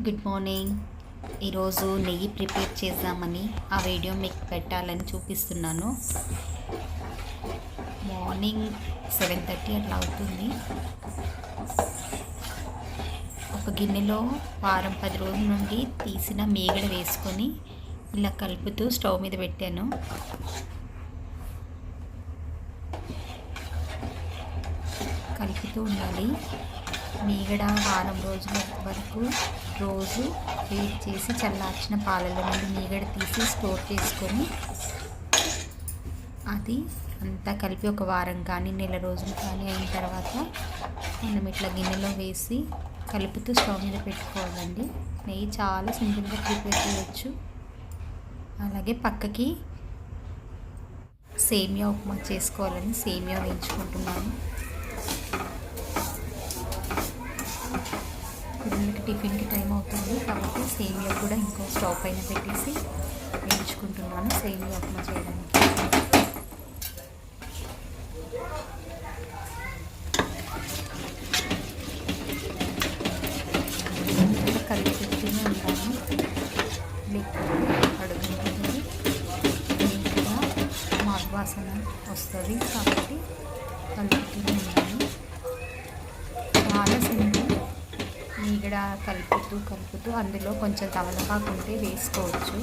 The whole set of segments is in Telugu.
Good morning. ఈరోజు నెయ్యి ప్రిపేర్ చేద్దామని ఆ వీడియో మీకు పెట్టాలని చూపిస్తున్నాను. మార్నింగ్ 7:30 అట్లా అవుతుంది. ఒక గిన్నెలో వారం 10 రోజుల నుండి తీసిన మీగడ వేసుకొని ఇలా కలుపుతూ స్టవ్ మీద పెట్టాను. కలుపుతూ ఉండాలి. మీగడ వారం రోజుల వరకు రోజు వేడి చేసి చల్లార్చిన పాలలో నుండి మీగడ తీసి స్టోర్ చేసుకొని అది అంతా కలిపి ఒక వారం కానీ నెల రోజులు కానీ అయిన తర్వాత మనం ఇట్లా గిన్నెలో వేసి కలుపుతూ స్టవ్ మీద పెట్టుకోవాలండి. నెయ్యి చాలా సింపుల్గా ప్రిపేర్ చేయవచ్చు. అలాగే పక్కకి సేమియా ఉప్మా చేసుకోవాలని సేమియా వేయించుకుంటున్నాను. పిల్లలకి టిఫిన్కి టైం అవుతుంది కాబట్టి సేమియా కూడా ఇంకో స్టవ్ పైన పెట్టేసి వేయించుకుంటున్నాను సేమియా ఉప్మా చేయడానికి. కలిపెడుతూనే ఉంటాను, లేకపోతే అడుగుతుంది నీట్గా మాగ్వాసన వస్తుంది కాబట్టి కలుపుతూనే ఉంటాను. చాలా సింపుల్. మీగడ కలుపుతూ అందులో కొంచెం తమలపాకు ఉంటే వేసుకోవచ్చు.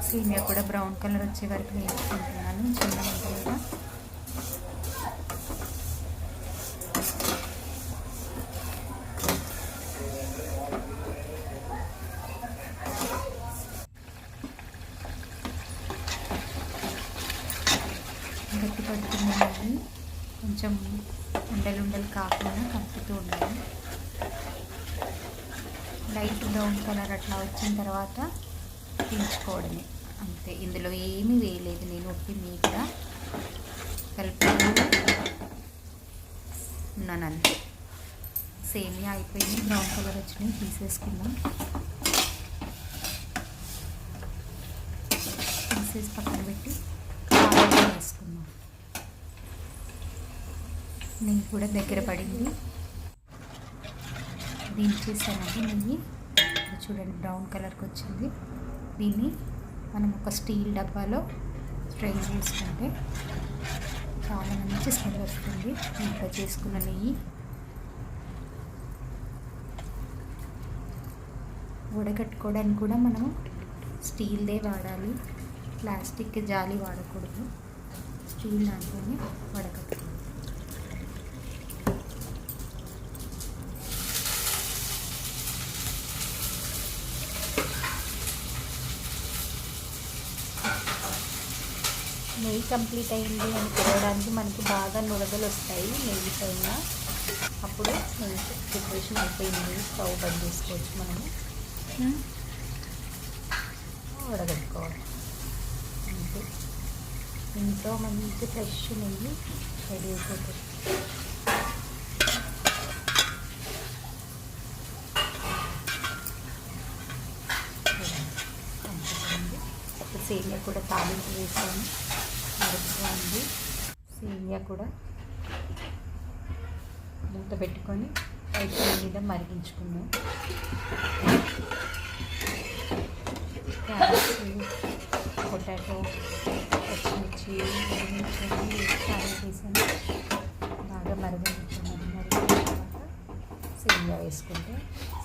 సేమియా కూడా బ్రౌన్ కలర్ వచ్చే వరకు వేసుకుంటున్నాను చిన్న మంటలుగా. గట్టి పడుతున్నాయి, కొంచెం ఉండలు కాకుండా కలుపుతూ ఉండాలి. లైట్ బ్రౌన్ కలర్ అట్లా వచ్చిన తర్వాత దించుకోవడమే అంతే. ఇందులో ఏమీ వేయలేదు నేను, ఉప్పి మీగడ కలుపుతూ ఉన్నాను అంతే. సేమియా అయిపోయింది, బ్రౌన్ కలర్ వచ్చినాయి, తీసేసుకుందాం. తీసేసి పక్కన పెట్టి వేసుకుందాం. నెయ్యి కూడా దగ్గర పడింది, దించేసానండి. నెయ్యి చూడండి బ్రౌన్ కలర్కి వచ్చింది. దీన్ని మనం ఒక స్టీల్ డబ్బాలో స్ట్రెయిన్ చేసుకుంటే చాలా మంచి స్మెల్ వస్తుంది. ఇంట్లో చేసుకున్న నెయ్యి. వడగట్టుకోవడానికి కూడా మనం స్టీల్దే వాడాలి, ప్లాస్టిక్ జాలి వాడకూడదు. స్టీల్ దాంట్లోనే వడగట్టుకోవాలి. నెయ్యి కంప్లీట్ అయింది అని తిరగడానికి మనకి బాగా నురగలు వస్తాయి నెయ్యి పైన. అప్పుడు నెయ్యి ప్రిపరేషన్ అయిపోయింది, స్టవ్ బంద్ చేసుకోవచ్చు. మనము వడగట్టుకోవాలి అంతే. ఇంట్లో మంచి ఫ్రెష్ నెయ్యి రెడీ అయిపోతుంది. అప్పుడు సేమియా కూడా తాలింపు వేసాను, మరుగుతుంది. సేమియా కూడా మూత పెట్టుకొని పైకి మీద మరిగించుకున్నాం. క్యారెట్, పొటాటో, పచ్చిమిర్చి క్యారెట్ వేసాను, బాగా మరిగించుకున్నాను. మరిగిన తర్వాత సేమియా వేసుకుంటే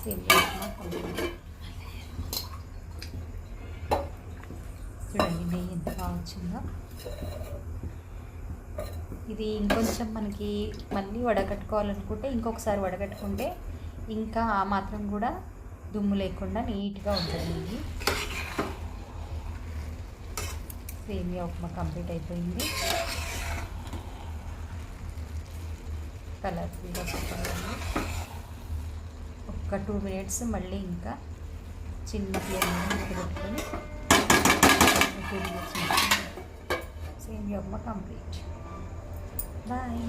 సేమియా ఉప్మా కంప్లీట్. చూడండి నెయ్యి ఎంత బాగా వచ్చిందో. ఇది ఇంకొంచెం మనకి మళ్ళీ వడగట్టుకోవాలనుకుంటే ఇంకొకసారి వడగట్టుకుంటే ఇంకా ఆ మాత్రం కూడా దుమ్ము లేకుండా నీట్గా ఉంటుంది. సేమియా ఉప్మా కంప్లీట్ అయిపోయింది. కలర్ఫుల్గా సూపర్గా. ఒక 2 minutes మళ్ళీ ఇంకా చిన్న ఫ్లేమ్ మీద పెట్టుకొని 2 minutes సేమియా ఉప్మా కంప్లీట్. బాయ్.